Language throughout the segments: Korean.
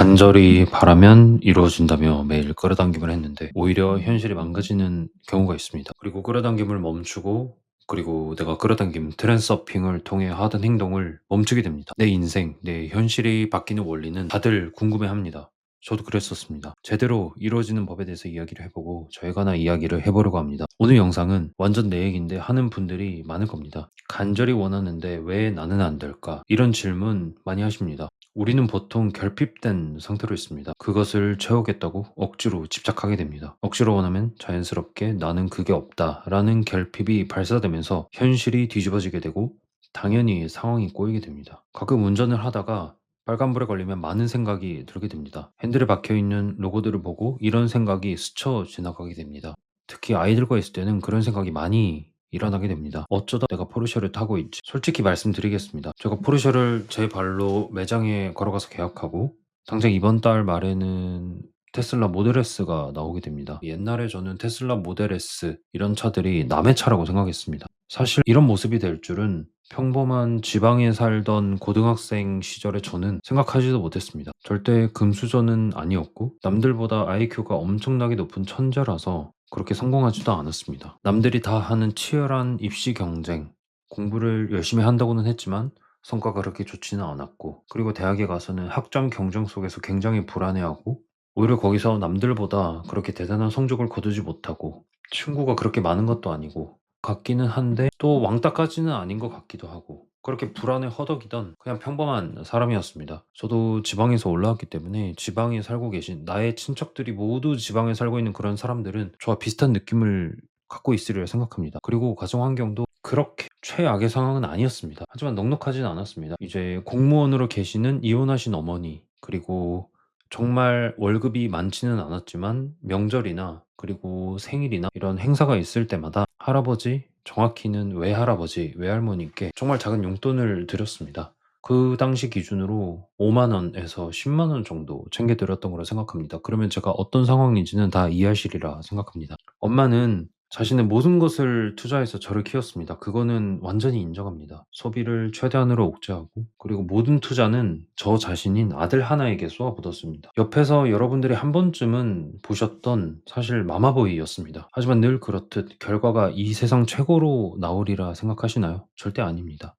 간절히 바라면 이루어진다며 매일 끌어당김을 했는데 오히려 현실이 망가지는 경우가 있습니다. 그리고 끌어당김을 멈추고 그리고 내가 끌어당김 트랜서핑을 통해 하던 행동을 멈추게 됩니다. 내 인생, 내 현실이 바뀌는 원리는 다들 궁금해합니다. 저도 그랬었습니다. 제대로 이루어지는 법에 대해서 이야기를 해보고 저에 관한 이야기를 해보려고 합니다. 오늘 영상은 완전 내 얘기인데 하는 분들이 많을 겁니다. 간절히 원하는데 왜 나는 안 될까? 이런 질문 많이 하십니다. 우리는 보통 결핍된 상태로 있습니다. 그것을 채우겠다고 억지로 집착하게 됩니다. 억지로 원하면 자연스럽게 나는 그게 없다라는 결핍이 발사되면서 현실이 뒤집어지게 되고 당연히 상황이 꼬이게 됩니다. 가끔 운전을 하다가 빨간불에 걸리면 많은 생각이 들게 됩니다. 핸들에 박혀있는 로고들을 보고 이런 생각이 스쳐 지나가게 됩니다. 특히 아이들과 있을 때는 그런 생각이 많이 일어나게 됩니다. 어쩌다 내가 포르쉐를 타고 있지? 솔직히 말씀드리겠습니다. 제가 포르쉐를 제 발로 매장에 걸어가서 계약하고 당장 이번 달 말에는 테슬라 모델 S가 나오게 됩니다. 옛날에 저는 테슬라 모델 S 이런 차들이 남의 차라고 생각했습니다. 사실 이런 모습이 될 줄은 평범한 지방에 살던 고등학생 시절에 저는 생각하지도 못했습니다. 절대 금수저는 아니었고 남들보다 IQ가 엄청나게 높은 천재라서 그렇게 성공하지도 않았습니다. 남들이 다 하는 치열한 입시 경쟁, 공부를 열심히 한다고는 했지만 성과가 그렇게 좋지는 않았고, 그리고 대학에 가서는 학점 경쟁 속에서 굉장히 불안해하고, 오히려 거기서 남들보다 그렇게 대단한 성적을 거두지 못하고, 친구가 그렇게 많은 것도 아니고, 같기는 한데 또 왕따까지는 아닌 것 같기도 하고, 그렇게 불안에 허덕이던 그냥 평범한 사람이었습니다. 저도 지방에서 올라왔기 때문에 지방에 살고 계신 나의 친척들이 모두 지방에 살고 있는 그런 사람들은 저와 비슷한 느낌을 갖고 있으리라 생각합니다. 그리고 가정 환경도 그렇게 최악의 상황은 아니었습니다. 하지만 넉넉하진 않았습니다. 이제 공무원으로 계시는 이혼하신 어머니, 그리고 정말 월급이 많지는 않았지만 명절이나 그리고 생일이나 이런 행사가 있을 때마다 할아버지, 정확히는 외할아버지, 외할머니께 정말 작은 용돈을 드렸습니다. 그 당시 기준으로 5만 원에서 10만 원 정도 챙겨 드렸던 거라 생각합니다. 그러면 제가 어떤 상황인지는 다 이해하시리라 생각합니다. 엄마는 자신의 모든 것을 투자해서 저를 키웠습니다. 그거는 완전히 인정합니다. 소비를 최대한으로 억제하고, 그리고 모든 투자는 저 자신인 아들 하나에게 쏟아붓었습니다. 옆에서 여러분들이 한 번쯤은 보셨던 사실 마마보이였습니다. 하지만 늘 그렇듯 결과가 이 세상 최고로 나오리라 생각하시나요? 절대 아닙니다.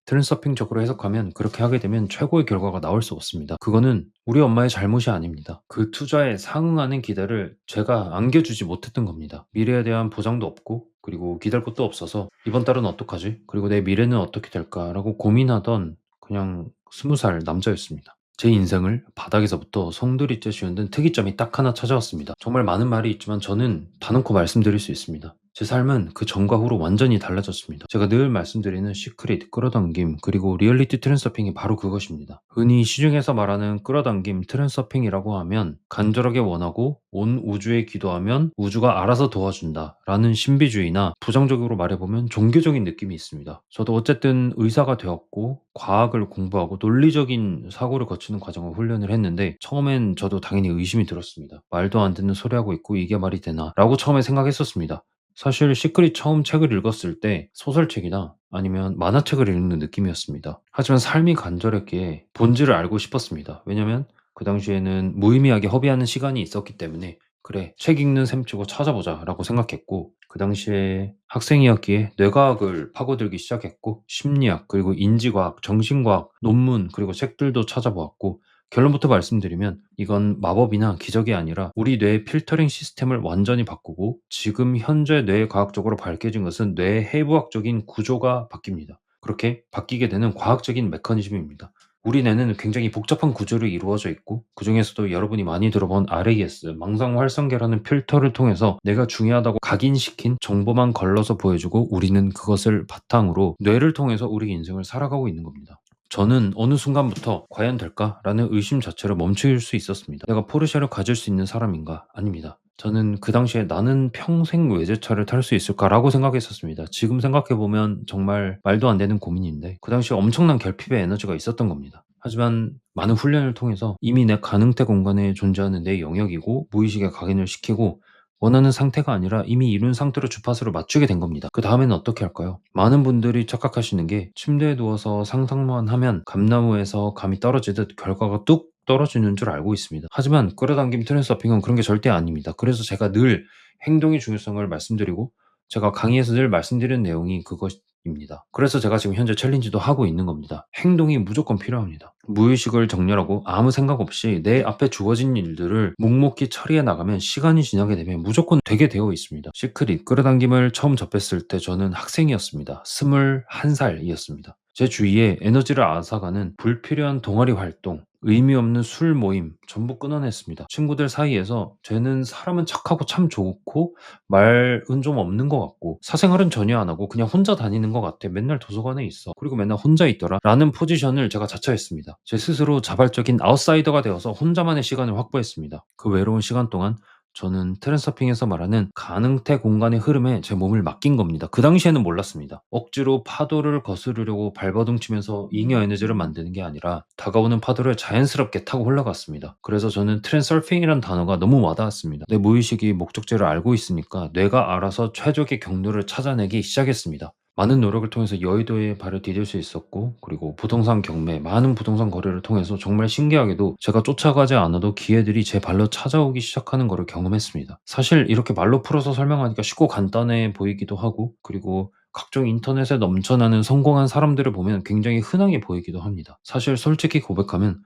트랜서핑적으로 해석하면 그렇게 하게 되면 최고의 결과가 나올 수 없습니다. 그거는 우리 엄마의 잘못이 아닙니다. 그 투자에 상응하는 기대를 제가 안겨주지 못했던 겁니다. 미래에 대한 보장도 없고 그리고 기댈 것도 없어서 이번 달은 어떡하지? 그리고 내 미래는 어떻게 될까라고 고민하던 그냥 20살 남자였습니다. 제 인생을 바닥에서부터 송두리째 씌운 특이점이 딱 하나 찾아왔습니다. 정말 많은 말이 있지만 저는 단언코 말씀드릴 수 있습니다. 제 삶은 그 전과 후로 완전히 달라졌습니다. 제가 늘 말씀드리는 시크릿, 끌어당김, 그리고 리얼리티 트랜서핑이 바로 그것입니다. 흔히 시중에서 말하는 끌어당김 트랜서핑이라고 하면 간절하게 원하고 온 우주에 기도하면 우주가 알아서 도와준다 라는 신비주의나 부정적으로 말해보면 종교적인 느낌이 있습니다. 저도 어쨌든 의사가 되었고 과학을 공부하고 논리적인 사고를 거치는 과정을 훈련을 했는데 처음엔 저도 당연히 의심이 들었습니다. 말도 안 되는 소리 하고 있고 이게 말이 되나 라고 처음에 생각했었습니다. 사실 시크릿 처음 책을 읽었을 때 소설책이나 아니면 만화책을 읽는 느낌이었습니다. 하지만 삶이 간절했기에 본질을 알고 싶었습니다. 왜냐면 그 당시에는 무의미하게 허비하는 시간이 있었기 때문에 그래, 책 읽는 셈 치고 찾아보자 라고 생각했고 그 당시에 학생이었기에 뇌과학을 파고들기 시작했고 심리학 그리고 인지과학, 정신과학, 논문 그리고 책들도 찾아보았고 결론부터 말씀드리면 이건 마법이나 기적이 아니라 우리 뇌의 필터링 시스템을 완전히 바꾸고 지금 현재 뇌 과학적으로 밝혀진 것은 뇌의 해부학적인 구조가 바뀝니다. 그렇게 바뀌게 되는 과학적인 메커니즘입니다. 우리 뇌는 굉장히 복잡한 구조로 이루어져 있고 그중에서도 여러분이 많이 들어본 RAS, 망상활성계라는 필터를 통해서 내가 중요하다고 각인시킨 정보만 걸러서 보여주고 우리는 그것을 바탕으로 뇌를 통해서 우리 인생을 살아가고 있는 겁니다. 저는 어느 순간부터 '과연 될까?'라는 의심 자체를 멈출 수 있었습니다. '내가 포르쉐를 가질 수 있는 사람인가?' 아닙니다. 저는 그 당시에 '나는 평생 외제차를 탈 수 있을까?'라고 생각했었습니다. 지금 생각해 보면 정말 말도 안 되는 고민인데 그 당시에 엄청난 결핍의 에너지가 있었던 겁니다. 하지만 많은 훈련을 통해서 이미 내 가능태 공간에 존재하는 내 영역이고 무의식에 각인을 시키고 원하는 상태가 아니라 이미 이룬 상태로 주파수를 맞추게 된 겁니다. 그다음에는 어떻게 할까요? 많은 분들이 착각하시는 게 침대에 누워서 상상만 하면 감나무에서 감이 떨어지듯 결과가 뚝 떨어지는 줄 알고 있습니다. 하지만 끌어당김 트랜스서핑은 그런 게 절대 아닙니다. 그래서 제가 늘 행동의 중요성을 말씀드리고 제가 강의에서 늘 말씀드리는 내용이 그것입니다. 그래서 제가 지금 현재 챌린지도 하고 있는 겁니다. 행동이 무조건 필요합니다. 무의식을 정렬하고 아무 생각 없이 내 앞에 주어진 일들을 묵묵히 처리해 나가면 시간이 지나게 되면 무조건 되게 되어 있습니다. 시크릿 끌어당김을 처음 접했을 때 저는 학생이었습니다. 21살이었습니다. 제 주위에 에너지를 앗아가는 불필요한 동아리 활동, 의미 없는 술 모임 전부 끊어냈습니다. 친구들 사이에서 쟤는 사람은 착하고 참 좋고 말은 좀 없는 것 같고 사생활은 전혀 안 하고 그냥 혼자 다니는 것 같아. 맨날 도서관에 있어. 그리고 맨날 혼자 있더라. 라는 포지션을 제가 자처했습니다. 제 스스로 자발적인 아웃사이더가 되어서 혼자만의 시간을 확보했습니다. 그 외로운 시간 동안 저는 트랜서핑에서 말하는 가능태 공간의 흐름에 제 몸을 맡긴 겁니다. 그 당시에는 몰랐습니다. 억지로 파도를 거스르려고 발버둥 치면서 잉여 에너지를 만드는 게 아니라 다가오는 파도를 자연스럽게 타고 흘러갔습니다. 그래서 저는 트랜서핑이란 단어가 너무 와닿았습니다. 내 무의식이 목적지를 알고 있으니까 뇌가 알아서 최적의 경로를 찾아내기 시작했습니다. 많은 노력을 통해서 여의도에 발을 디딜 수 있었고 그리고 부동산 경매, 많은 부동산 거래를 통해서 정말 신기하게도 제가 쫓아가지 않아도 기회들이 제 발로 찾아오기 시작하는 것을 경험했습니다. 사실 이렇게 말로 풀어서 설명하니까 쉽고 간단해 보이기도 하고 그리고 각종 인터넷에 넘쳐나는 성공한 사람들을 보면 굉장히 흔하게 보이기도 합니다. 사실 솔직히 고백하면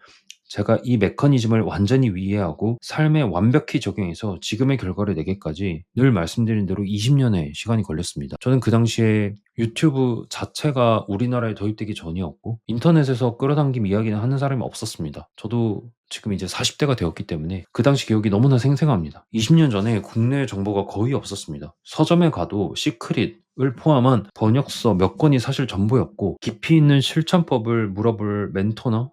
제가 이 메커니즘을 완전히 이해하고 삶에 완벽히 적용해서 지금의 결과를 내기까지 늘 말씀드린 대로 20년의 시간이 걸렸습니다. 저는 그 당시에 유튜브 자체가 우리나라에 도입되기 전이었고 인터넷에서 끌어당김 이야기는 하는 사람이 없었습니다. 저도 지금 이제 40대가 되었기 때문에 그 당시 기억이 너무나 생생합니다. 20년 전에 국내 정보가 거의 없었습니다. 서점에 가도 시크릿을 포함한 번역서 몇 권이 사실 전부였고 깊이 있는 실천법을 물어볼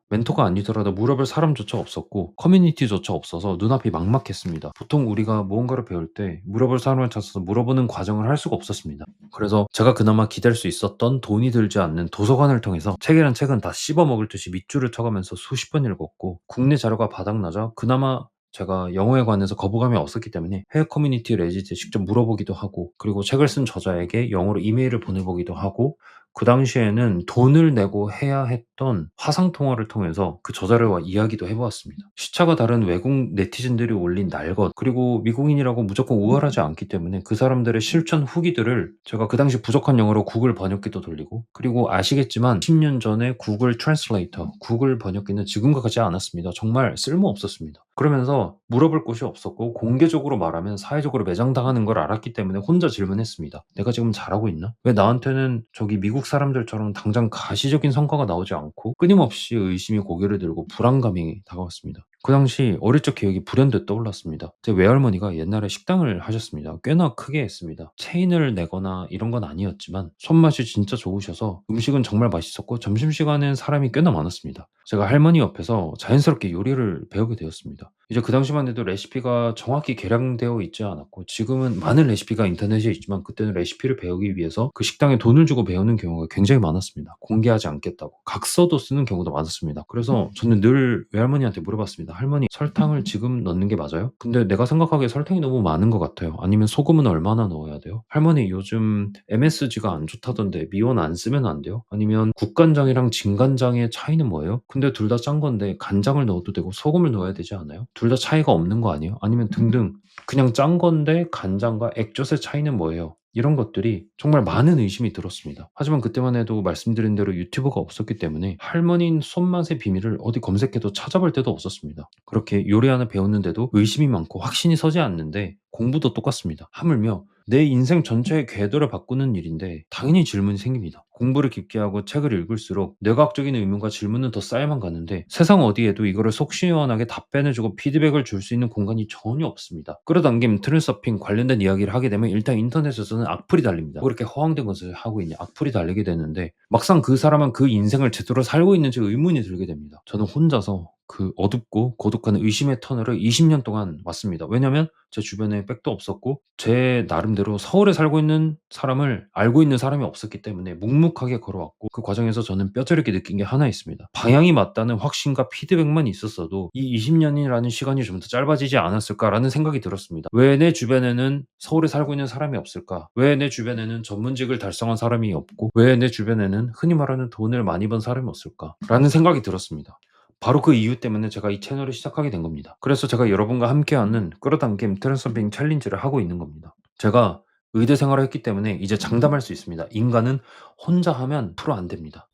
멘토가 아니더라도 물어볼 사람조차 없었고 커뮤니티조차 없어서 눈앞이 막막했습니다. 보통 우리가 무언가를 배울 때 물어볼 사람을 찾아서 물어보는 과정을 할 수가 없었습니다. 그래서 제가 그나마 기댈 수 있었던 돈이 들지 않는 도서관을 통해서 책이란 책은 다 씹어먹을 듯이 밑줄을 쳐가면서 수십 번 읽었고 국내 자료가 바닥나자 그나마 제가 영어에 관해서 거부감이 없었기 때문에 해외 커뮤니티 레딧에 직접 물어보기도 하고 그리고 책을 쓴 저자에게 영어로 이메일을 보내보기도 하고 그 당시에는 돈을 내고 해야 했던 화상통화를 통해서 그 저자들과 이야기도 해보았습니다. 시차가 다른 외국 네티즌들이 올린 날것 그리고 미국인이라고 무조건 우월하지 않기 때문에 그 사람들의 실천 후기들을 제가 그 당시 부족한 영어로 구글 번역기도 돌리고 그리고 아시겠지만 10년 전에 구글 트랜슬레이터, 구글 번역기는 지금과 같지 않았습니다. 정말 쓸모없었습니다. 그러면서 물어볼 곳이 없었고 공개적으로 말하면 사회적으로 매장당하는 걸 알았기 때문에 혼자 질문했습니다. 내가 지금 잘하고 있나? 왜 나한테는 저기 미국 사람들처럼 당장 가시적인 성과가 나오지 않고 끊임없이 의심이 고개를 들고 불안감이 다가왔습니다. 그 당시 어릴 적 기억이 불현듯 떠올랐습니다. 제 외할머니가 옛날에 식당을 하셨습니다. 꽤나 크게 했습니다. 체인을 내거나 이런 건 아니었지만 손맛이 진짜 좋으셔서 음식은 정말 맛있었고 점심시간엔 사람이 꽤나 많았습니다. 제가 할머니 옆에서 자연스럽게 요리를 배우게 되었습니다. 이제 그 당시만 해도 레시피가 정확히 계량되어 있지 않았고 지금은 많은 레시피가 인터넷에 있지만 그때는 레시피를 배우기 위해서 그 식당에 돈을 주고 배우는 경우가 굉장히 많았습니다. 공개하지 않겠다고. 각서도 쓰는 경우도 많았습니다. 그래서 저는 늘 외할머니한테 물어봤습니다. 할머니, 설탕을 지금 넣는 게 맞아요? 근데 내가 생각하기에 설탕이 너무 많은 것 같아요. 아니면 소금은 얼마나 넣어야 돼요? 할머니, 요즘 MSG가 안 좋다던데 미원 안 쓰면 안 돼요? 아니면 국간장이랑 진간장의 차이는 뭐예요? 근데 둘 다 짠 건데 간장을 넣어도 되고 소금을 넣어야 되지 않아요? 둘 다 차이가 없는 거 아니에요? 아니면 등등 그냥 짠 건데 간장과 액젓의 차이는 뭐예요? 이런 것들이 정말 많은 의심이 들었습니다. 하지만 그때만 해도 말씀드린 대로 유튜브가 없었기 때문에 할머니 손맛의 비밀을 어디 검색해도 찾아볼 데도 없었습니다. 그렇게 요리 하나 배웠는데도 의심이 많고 확신이 서지 않는데 공부도 똑같습니다. 하물며 내 인생 전체의 궤도를 바꾸는 일인데 당연히 질문이 생깁니다. 공부를 깊게 하고 책을 읽을수록 뇌과학적인 의문과 질문은 더 쌓여만 가는데 세상 어디에도 이거를 속 시원하게 답변해주고 피드백을 줄 수 있는 공간이 전혀 없습니다. 끌어당김, 트랜서핑 관련된 이야기를 하게 되면 일단 인터넷에서는 악플이 달립니다. 왜 이렇게 허황된 것을 하고 있냐 악플이 달리게 되는데 막상 그 사람은 그 인생을 제대로 살고 있는지 의문이 들게 됩니다. 저는 혼자서 그 어둡고 고독한 의심의 터널을 20년 동안 왔습니다. 왜냐면 제 주변에 백도 없었고 제 나름대로 서울에 살고 있는 사람을 알고 있는 사람이 없었기 때문에 묵묵하게 걸어왔고 그 과정에서 저는 뼈저리게 느낀 게 하나 있습니다. 방향이 맞다는 확신과 피드백만 있었어도 이 20년이라는 시간이 좀 더 짧아지지 않았을까라는 생각이 들었습니다. 왜 내 주변에는 서울에 살고 있는 사람이 없을까? 왜 내 주변에는 전문직을 달성한 사람이 없고 왜 내 주변에는 흔히 말하는 돈을 많이 번 사람이 없을까? 라는 생각이 들었습니다. 바로 그 이유 때문에 제가 이 채널을 시작하게 된 겁니다. 그래서 제가 여러분과 함께하는 끌어당김 트랜스서핑 챌린지를 하고 있는 겁니다. 제가 의대 생활을 했기 때문에 이제 장담할 수 있습니다. 인간은 혼자 하면 프로 안 됩니다.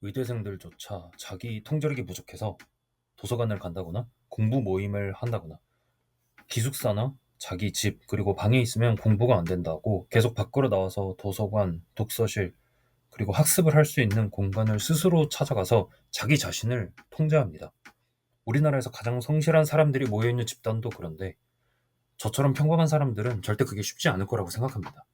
의대생들조차 자기 통제력이 부족해서 도서관을 간다거나 공부 모임을 한다거나 기숙사나 자기 집 그리고 방에 있으면 공부가 안 된다고 계속 밖으로 나와서 도서관, 독서실 그리고 학습을 할 수 있는 공간을 스스로 찾아가서 자기 자신을 통제합니다. 우리나라에서 가장 성실한 사람들이 모여있는 집단도 그런데 저처럼 평범한 사람들은 절대 그게 쉽지 않을 거라고 생각합니다.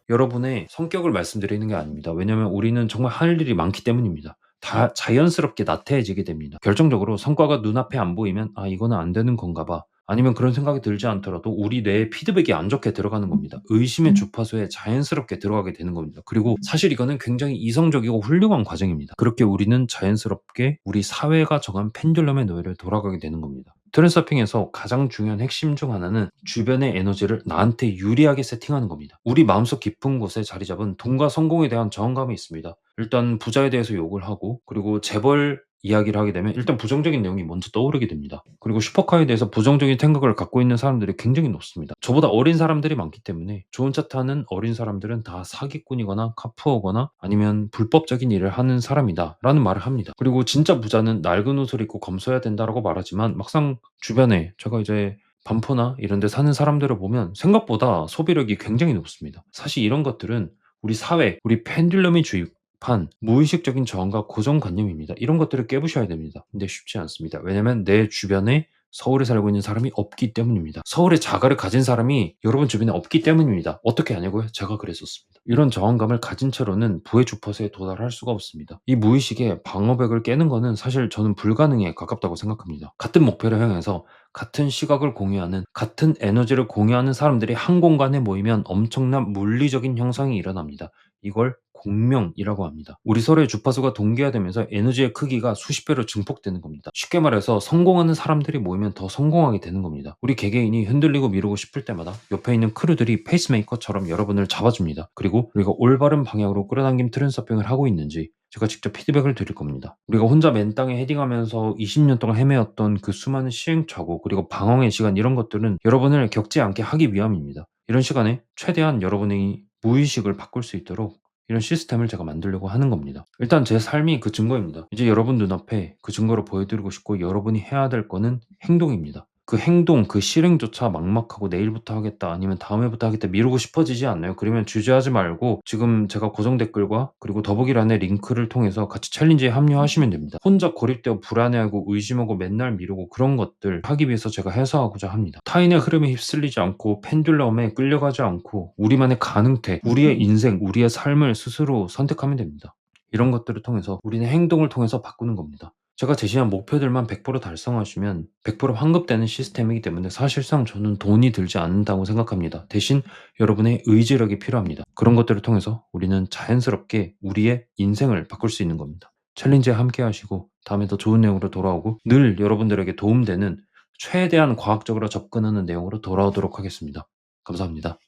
여러분의 성격을 말씀드리는 게 아닙니다. 왜냐면 우리는 정말 할 일이 많기 때문입니다. 다 자연스럽게 나태해지게 됩니다. 결정적으로 성과가 눈앞에 안 보이면 '아 이거는 안 되는 건가 봐.' 아니면 그런 생각이 들지 않더라도 우리 뇌에 피드백이 안 좋게 들어가는 겁니다. 의심의 주파수에 자연스럽게 들어가게 되는 겁니다. 그리고 사실 이거는 굉장히 이성적이고 훌륭한 과정입니다. 그렇게 우리는 자연스럽게 우리 사회가 정한 펜듈럼의 노예로 돌아가게 되는 겁니다. 트랜스서핑에서 가장 중요한 핵심 중 하나는 주변의 에너지를 나한테 유리하게 세팅하는 겁니다. 우리 마음속 깊은 곳에 자리 잡은 돈과 성공에 대한 저항감이 있습니다. 일단 부자에 대해서 욕을 하고 그리고 재벌 이야기를 하게 되면 일단 부정적인 내용이 먼저 떠오르게 됩니다. 그리고 슈퍼카에 대해서 부정적인 생각을 갖고 있는 사람들이 굉장히 높습니다. 저보다 어린 사람들이 많기 때문에 좋은 차 타는 어린 사람들은 다 사기꾼이거나 카푸어거나 아니면 불법적인 일을 하는 사람이다 라는 말을 합니다. 그리고 진짜 부자는 낡은 옷을 입고 검소해야 된다라고 말하지만 막상 주변에 제가 이제 반포나 이런 데 사는 사람들을 보면 생각보다 소비력이 굉장히 높습니다. 사실 이런 것들은 우리 사회, 우리 펜듈럼이 주입한 무의식적인 저항과 고정관념입니다. 이런 것들을 깨부셔야 됩니다. 근데 쉽지 않습니다. 왜냐면 내 주변에 서울에 살고 있는 사람이 없기 때문입니다. 서울에 자가를 가진 사람이 여러분 주변에 없기 때문입니다. 어떻게 아냐고요? 제가 그랬었습니다. 이런 저항감을 가진 채로는 부의 주파수에 도달할 수가 없습니다. 이 무의식의 방어벽을 깨는 거는 사실 저는 불가능에 가깝다고 생각합니다. 같은 목표를 향해서 같은 시각을 공유하는, 같은 에너지를 공유하는 사람들이 한 공간에 모이면 엄청난 물리적인 현상이 일어납니다. 이걸 공명이라고 합니다. 우리 서로의 주파수가 동기화되면서 에너지의 크기가 수십 배로 증폭되는 겁니다. 쉽게 말해서 성공하는 사람들이 모이면 더 성공하게 되는 겁니다. 우리 개개인이 흔들리고 미루고 싶을 때마다 옆에 있는 크루들이 페이스메이커처럼 여러분을 잡아줍니다. 그리고 우리가 올바른 방향으로 끌어당김 트랜스서핑을 하고 있는지 제가 직접 피드백을 드릴 겁니다. 우리가 혼자 맨 땅에 헤딩하면서 20년 동안 헤매었던 그 수많은 시행착오 그리고 방황의 시간 이런 것들은 여러분을 겪지 않게 하기 위함입니다. 이런 시간에 최대한 여러분의 무의식을 바꿀 수 있도록 이런 시스템을 제가 만들려고 하는 겁니다. 일단 제 삶이 그 증거입니다. 이제 여러분 눈앞에 그 증거를 보여드리고 싶고 여러분이 해야 될 거는 행동입니다. 그 행동, 그 실행조차 막막하고 내일부터 하겠다 아니면 다음 해부터 하겠다 미루고 싶어지지 않나요? 그러면 주저하지 말고 지금 제가 고정 댓글과 그리고 더보기란의 링크를 통해서 같이 챌린지에 합류하시면 됩니다. 혼자 고립되어 불안해하고 의심하고 맨날 미루고 그런 것들 하기 위해서 제가 해소하고자 합니다. 타인의 흐름에 휩쓸리지 않고 펜듈럼에 끌려가지 않고 우리만의 가능태, 우리의 인생, 우리의 삶을 스스로 선택하면 됩니다. 이런 것들을 통해서 우리는 행동을 통해서 바꾸는 겁니다. 제가 제시한 목표들만 100% 달성하시면 100% 환급되는 시스템이기 때문에 사실상 저는 돈이 들지 않는다고 생각합니다. 대신 여러분의 의지력이 필요합니다. 그런 것들을 통해서 우리는 자연스럽게 우리의 인생을 바꿀 수 있는 겁니다. 챌린지에 함께 하시고 다음에 더 좋은 내용으로 돌아오고 늘 여러분들에게 도움되는 최대한 과학적으로 접근하는 내용으로 돌아오도록 하겠습니다. 감사합니다.